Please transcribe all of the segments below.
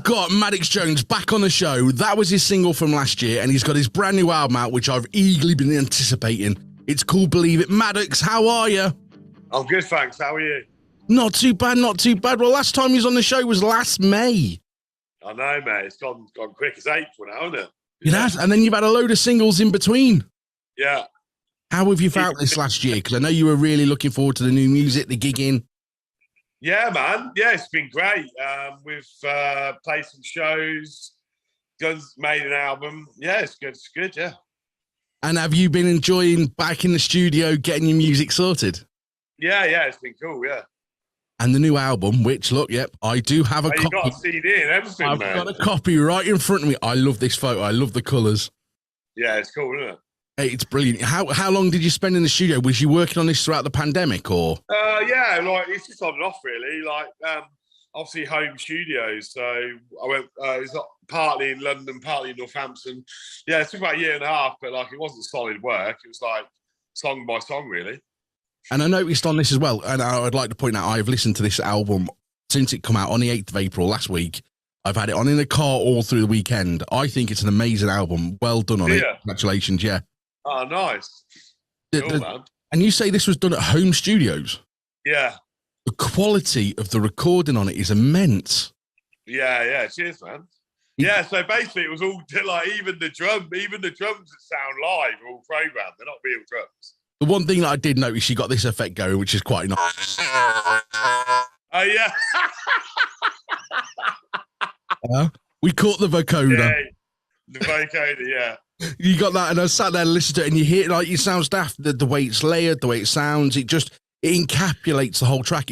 got Maddox Jones back on the show. That was his single from last year, and he's got his brand new album out, which I've eagerly been anticipating. It's called Believe It. Maddox, how are you? I'm good, thanks. How are you? Not too bad, not too bad. Well, last time he was on the show was last May. I know, mate. It's gone quick. It's April now, isn't it? It has, and then you've had a load of singles in between. Yeah. How have you felt this last year? Because I know you were really looking forward to the new music, the gigging. Yeah, man. Yeah, it's been great. We've played some shows. Guns made an album. Yeah, it's good. It's good, yeah. And have you been enjoying back in the studio, getting your music sorted? Yeah, it's been cool, yeah. And the new album, which, look, yep, I do have a copy. You got a CD and everything, I've man. got a copy right in front of me. I love this photo. I love the colours. Yeah, it's cool, isn't it? It's brilliant. How long did you spend in the studio? Was you working on this throughout the pandemic, or? Yeah, like it's just on and off, really. Like, obviously home studios. So I went. It's partly in London, partly in Northampton. Yeah, it took about a year and a half, but like it wasn't solid work. It was like song by song, really. And I noticed on this as well, and I'd like to point out, I've listened to this album since it came out on the 8th of April last week. I've had it on in the car all through the weekend. I think it's an amazing album. Well done on it. Congratulations, yeah. Oh, nice. Cool, man. And you say this was done at home studios? Yeah. The quality of the recording on it is immense. Yeah. Cheers, man. Yeah, so basically it was all like even the drums that sound live are all programmed. They're not real drums. The one thing that I did notice, you got this effect going, which is quite nice. Oh, yeah. We caught the vocoder. Yeah, the vocoder, yeah. You got that, and I sat there and listened to it, and you hear it like it sounds daft. The way it's layered, the way it sounds, it encapsulates the whole track.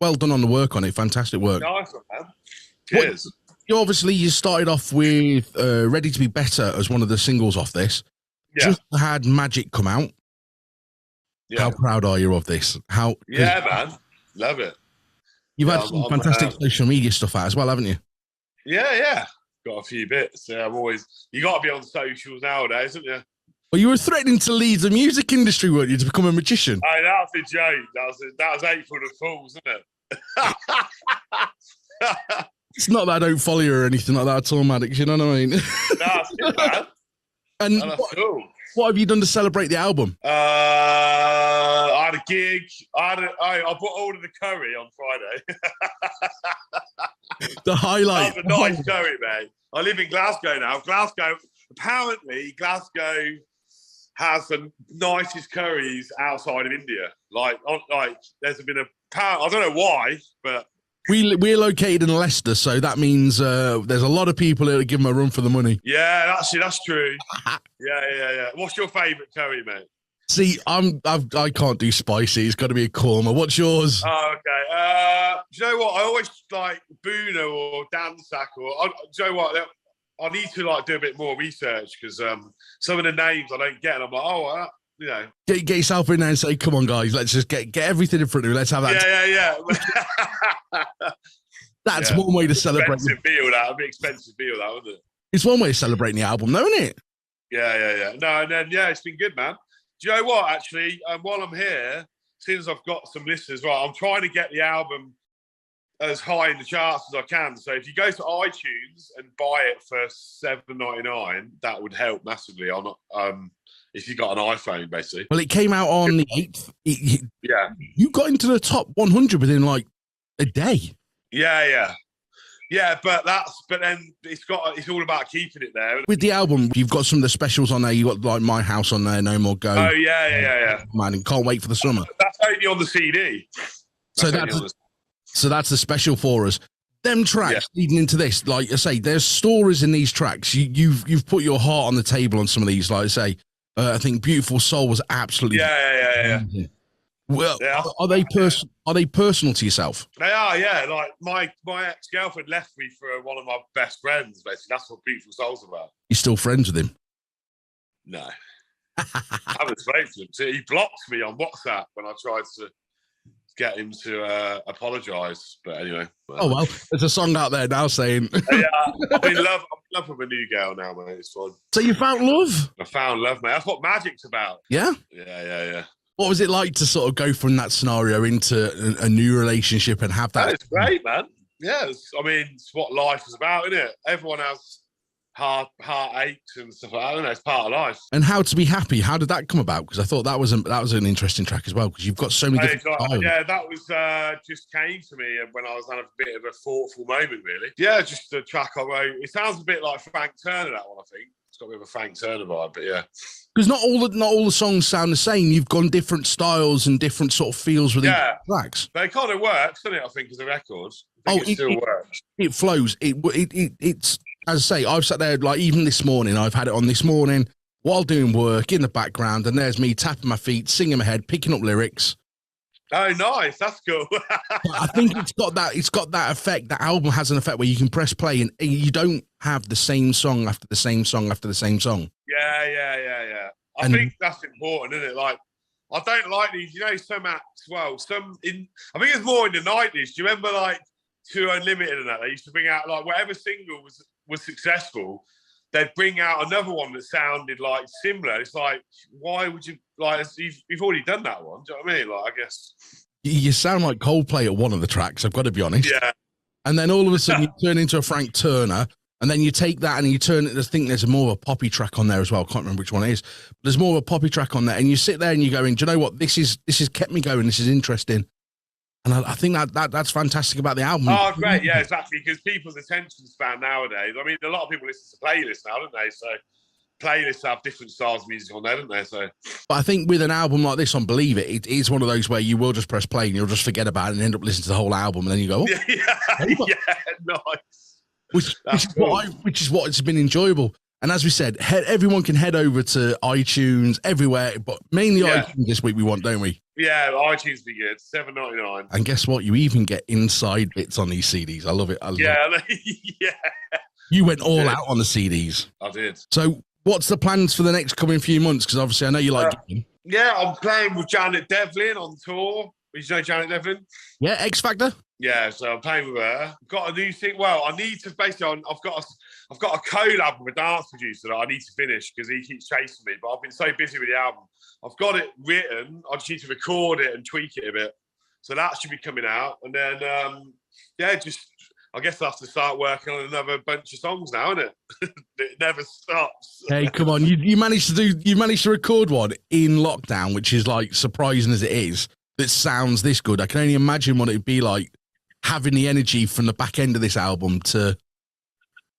Well done on the work on it. Fantastic work. Nice one, man. Cheers. You started off with Ready to Be Better as one of the singles off this. Yeah. Just had Magic come out. Yeah. How proud are you of this? Yeah, man. Love it. You've had some fantastic social media stuff out as well, haven't you? Yeah. Got a few bits. Yeah, you got to be on socials nowadays, haven't you? Well, you were threatening to leave the music industry, weren't you, to become a magician? Hey, that was a joke. That was April the Fools, isn't it? It's not that I don't follow you or anything like that at all, Maddox, you know what I mean? No, it's good, man. And cool. What have you done to celebrate the album? I had a gig. I ordered the curry on Friday. The highlight. That was a nice curry, mate. I live in Glasgow now. Apparently, Glasgow has the nicest curries outside of India. There's been I don't know why, but we're located in Leicester, so that means there's a lot of people here to give them a run for the money. Yeah, that's true. Yeah. What's your favourite curry, mate? See, I can't do spicy. It's got to be a korma. What's yours? Oh, okay. Do you know what? I always like Boona or Dansak, do you know what? I need to do a bit more research because some of the names I don't get, and I'm like, Get yourself in there and say, come on, guys, let's just get everything in front of you. Let's have that. Yeah. That's one way to celebrate. A bit expensive meal, that, wasn't it? It's one way of celebrating the album, though, isn't it? Yeah. No, and then, it's been good, man. Do you know what, actually, while I'm here, since I've got some listeners, I'm trying to get the album as high in the charts as I can. So if you go to iTunes and buy it for $7.99, that would help massively. If you got an iPhone, basically. Well, it came out on the 8th. Yeah. You got into the top 100 within a day. Yeah. Yeah, but then it's all about keeping it there. With the album, you've got some of the specials on there. You got My House on there, No More Go. Oh yeah. Man, and Can't Wait for the Summer. That's only on the CD. So that's the special for us. Them tracks leading into this, like I say, there's stories in these tracks. You've put your heart on the table on some of these. Like I say, I think Beautiful Soul was absolutely yeah. Well, are they personal to yourself? They are, yeah. Like my ex-girlfriend left me for one of my best friends. Basically, that's what Beautiful Soul's about. You still friends with him? No, I haven't spoken to him. So he blocked me on WhatsApp when I tried to get him to apologise. But anyway. Oh well, there's a song out there now saying. Yeah, I'm in love with a new girl now, mate. It's fun. So you found love? I found love, mate. That's what magic's about. Yeah. Yeah. What was it like to sort of go from that scenario into a new relationship and have that? It's great, man. yeah, I mean, it's what life is about, isn't it? Everyone has heartaches and stuff like that. I don't know, it's part of life. And How to Be Happy, how did that come about? Because I thought that was an interesting track as well, because you've got so many different styles. Yeah, that was just came to me when I was on a bit of a thoughtful moment, really. Yeah, just a track I wrote. It sounds a bit like Frank Turner, that one, I think. It's got a bit of a Frank Turner vibe, but yeah. Because not all the songs sound the same. You've gone different styles and different sort of feels with each tracks. But it kind of works, doesn't it? I think as a record, it still works. It flows. It's as I say. I've sat there like even this morning. I've had it on this morning while doing work in the background, and there's me tapping my feet, singing my head, picking up lyrics. Oh, nice! That's cool. I think it's got that effect. That album has an effect where you can press play and you don't have the same song after the same song after the same song. Yeah. I think that's important, isn't it? Like, I don't like these. You know, some acts. Well, I think it's more in the 90s. Do you remember like Too Unlimited and that? They used to bring out like whatever single was successful, they'd bring out another one that sounded like similar. It's like, why would you like? You've already done that one. Do you know what I mean? Like, I guess you sound like Coldplay at one of the tracks. I've got to be honest. Yeah. And then all of a sudden you turn into a Frank Turner, and then you take that and you turn it. I think there's more of a poppy track on there as well. I can't remember which one it is. But there's more of a poppy track on there, and you sit there and you're going, do you know what? This has kept me going. This is interesting. And I think that's fantastic about the album. Oh, great. Yeah, exactly. Because people's attention span nowadays, I mean, a lot of people listen to playlists now, don't they? So playlists have different styles of music on there, don't they? So, but I think with an album like this on Believe It, it is one of those where you will just press play and you'll just forget about it and end up listening to the whole album. And then you go, oh, nice. Which is what it's been enjoyable. And as we said, everyone can head over to iTunes everywhere, but mainly iTunes this week we want, don't we? Yeah, iTunes be good. $7.99. And guess what? You even get inside bits on these CDs. I love it. Yeah. You went all out on the CDs. I did. So what's the plans for the next coming few months? Because obviously I know you like gigging. Yeah, I'm playing with Janet Devlin on tour. You know Janet Devlin? Yeah, X Factor. Yeah, so I'm playing with her. Got a new thing. Well, I need to basically. I've got a collab with a dance producer that I need to finish because he keeps chasing me. But I've been so busy with the album. I've got it written. I just need to record it and tweak it a bit. So that should be coming out. And then, I guess I'll have to start working on another bunch of songs now, isn't it? It never stops. Hey, come on! You managed to record one in lockdown, which is like surprising as it is. That sounds this good. I can only imagine what it'd be like having the energy from the back end of this album to.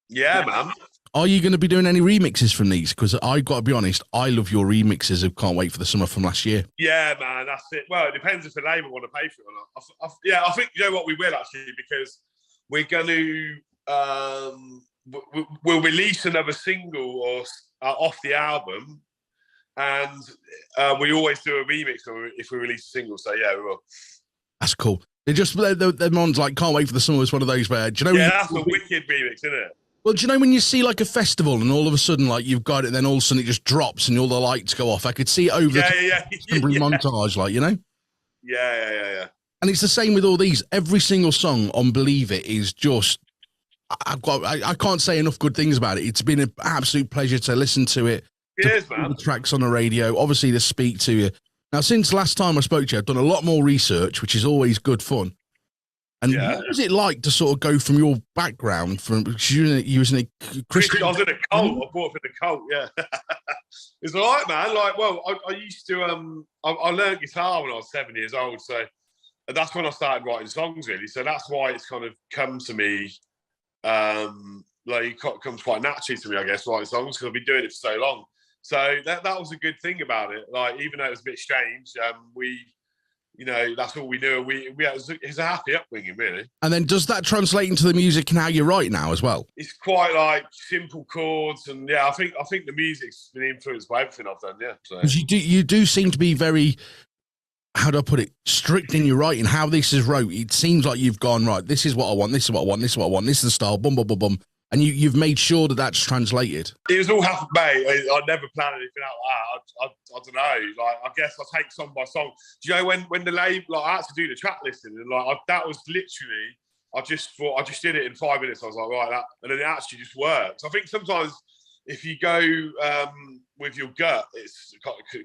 Yeah, man. Are you going to be doing any remixes from these? Because I got to be honest, I love your remixes of Can't Wait for the Summer from last year. Yeah, man, that's it. Well, it depends if the label want to pay for it or not. I think, you know what, we will actually, because we're going to, we'll release another single or off the album, and we always do a remix if we release a single. So yeah, we will. That's cool. They're ones like Can't Wait for the Summer was one of those where, do you know? Yeah, that's a wicked remix, isn't it? Well, do you know when you see like a festival and all of a sudden like you've got it, then all of a sudden it just drops and all the lights go off? I could see it over the montage, like, you know? Yeah. And it's the same with all these. Every single song on Believe It is just, I can't say enough good things about it. It's been an absolute pleasure to listen to it. Cheers, man. The tracks on the radio, obviously to speak to you. Now, since last time I spoke to you, I've done a lot more research, which is always good fun. And what was it like to sort of go from your background from you was in a Christian? I was in a cult. I brought up in a cult. Yeah, it's all right, man. Like, well, I used to. I learned guitar when I was 7 years old, so that's when I started writing songs. Really, so that's why it's kind of come to me. Like, it comes quite naturally to me, I guess, writing songs because I've been doing it for so long. So that was a good thing about it. Like, even though it was a bit strange, that's all we knew. It's a happy upbringing, really. And then does that translate into the music and how you write now as well? It's quite like simple chords, and I think the music's been influenced by everything I've done. Yeah, so. You do seem to be very, how do I put it, strict in your writing. How this is wrote, it seems like you've gone right. This is what I want. This is what I want. This is what I want. This is the style. Boom, boom, boom, boom. And you've made sure that that's translated. It was all half mate. I never planned anything out like that. I don't know. Like, I guess I take song by song. Do you know when the label, like, I had to do the track listing, and like that was literally, I just did it in 5 minutes. I was like, right, and then it actually just works. I think sometimes if you go with your gut, it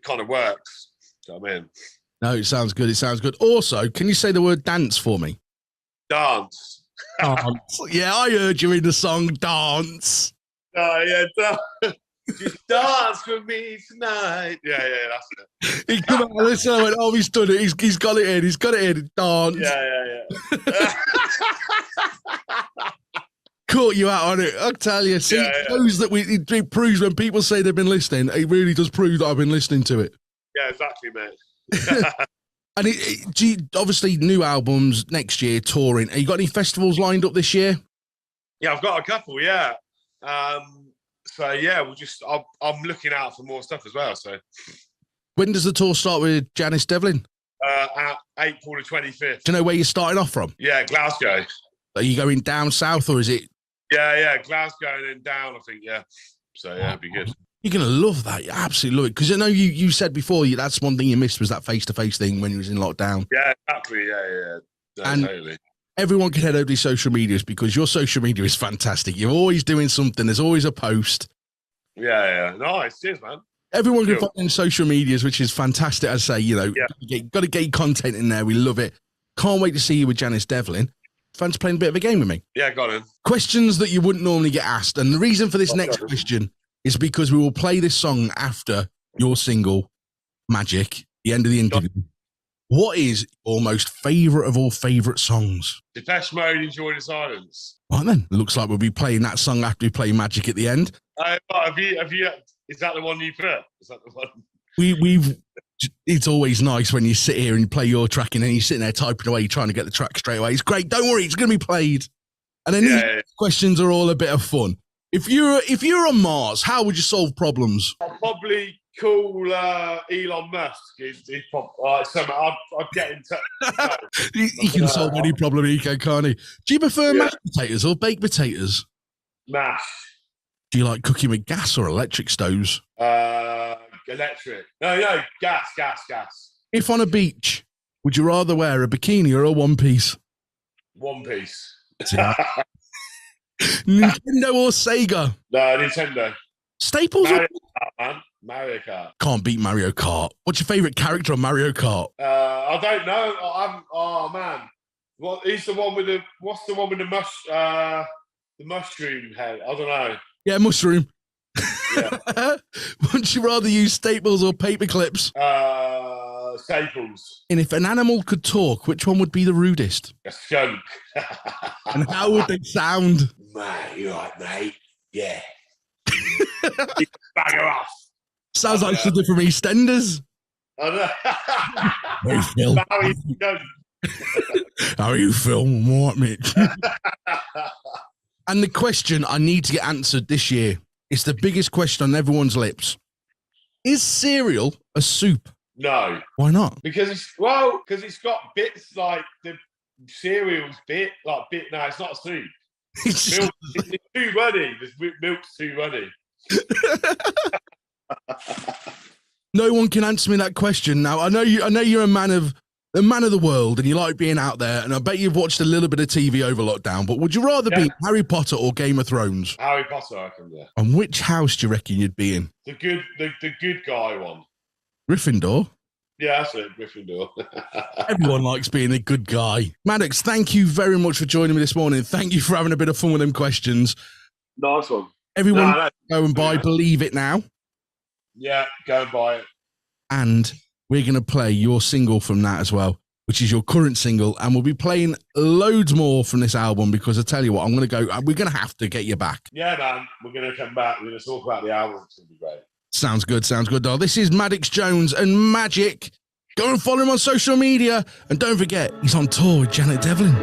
kind of works. Do you know what I mean? No, it sounds good. It sounds good. Also, can you say the word dance for me? Dance. Dance. Yeah, I heard you in the song Dance. Oh, yeah, just dance with me tonight. Yeah, that's it. He come out, listen, I went, oh, he's done it. He's got it in. He's got it in. Dance. Yeah. Caught you out on it. I'll tell you. See, it shows that it proves when people say they've been listening, it really does prove that I've been listening to it. Yeah, exactly, mate. And obviously new albums next year, touring. Have you got any festivals lined up this year? Yeah, I've got a couple, yeah. So yeah, I'm looking out for more stuff as well. So when does the tour start with Janice Devlin? At April the 25th. Do you know where you're starting off from? Yeah, Glasgow. Are you going down south or is it? Yeah, Glasgow and then down, I think, yeah. So yeah, it'd be good. You're going to love that. You absolutely love it. Because I know you said before, that's one thing you missed was that face-to-face thing when you was in lockdown. Yeah, exactly. Yeah. No, and totally. Everyone can head over to social medias because your social media is fantastic. You're always doing something. There's always a post. Yeah. Nice. Cheers, man. Everyone can find in social medias, which is fantastic. I say, got to get your content in there. We love it. Can't wait to see you with Janice Devlin. Fancy playing a bit of a game with me? Yeah, got him. Questions that you wouldn't normally get asked. And the reason for this next question is because we will play this song after your single, Magic, the end of the interview. What is your most favourite of all favourite songs? Depeche Mode, Enjoy the Silence. Right then, looks like we'll be playing that song after we play Magic at the end. Have you? Is that the one you put? Is that the one? We've. It's always nice when you sit here and you play your track and then you're sitting there typing away, trying to get the track straight away. It's great. Don't worry, it's going to be played. And then these questions are all a bit of fun. If you're on Mars, how would you solve problems? I'd probably call Elon Musk. He'd I'd get in touch. He can solve any problem he can, can't he? Do you prefer mashed potatoes or baked potatoes? Mash. Do you like cooking with gas or electric stoves? Electric. No, gas. If on a beach, would you rather wear a bikini or a one piece? One piece. Nintendo or Sega? No, Nintendo. Staples Mario Kart, man. Mario Kart. Can't beat Mario Kart. What's your favourite character on Mario Kart? I don't know. Oh man. What's the one with the mushroom head? I don't know. Yeah, mushroom. Yeah. Would you rather use staples or paper clips? Staples. And if an animal could talk, which one would be the rudest? A skunk. And how would they sound? Mate, you right, mate? Yeah. Bagger off. Sounds like something from EastEnders. I know. Hey, Phil. How are you, Phil? What, Mitch? And the question I need to get answered this year. It's the biggest question on everyone's lips. Is cereal a soup? No. Why not? Because it's got bits like the cereal's bit. No, it's not a soup. It's too runny. The milk's too runny. No one can answer me that question. Now I know you're a man of the world and you like being out there, and I bet you've watched a little bit of TV over lockdown, but would you rather be Harry Potter or Game of Thrones? Harry Potter, I reckon, yeah. And which house do you reckon you'd be in? The good guy one. Gryffindor? Yeah, that's it, Gryffindor. Everyone likes being a good guy. Maddox, thank you very much for joining me this morning. Thank you for having a bit of fun with them questions. Nice one. Everyone go and buy Believe It now. Yeah, go and buy it. And we're going to play your single from that as well, which is your current single. And we'll be playing loads more from this album because I tell you what, we're going to have to get you back. Yeah, man. We're going to come back. We're going to talk about the album. It's going to be great. Sounds good, doll. This is Maddox Jones and Magic. Go and follow him on social media. And don't forget, he's on tour with Janet Devlin.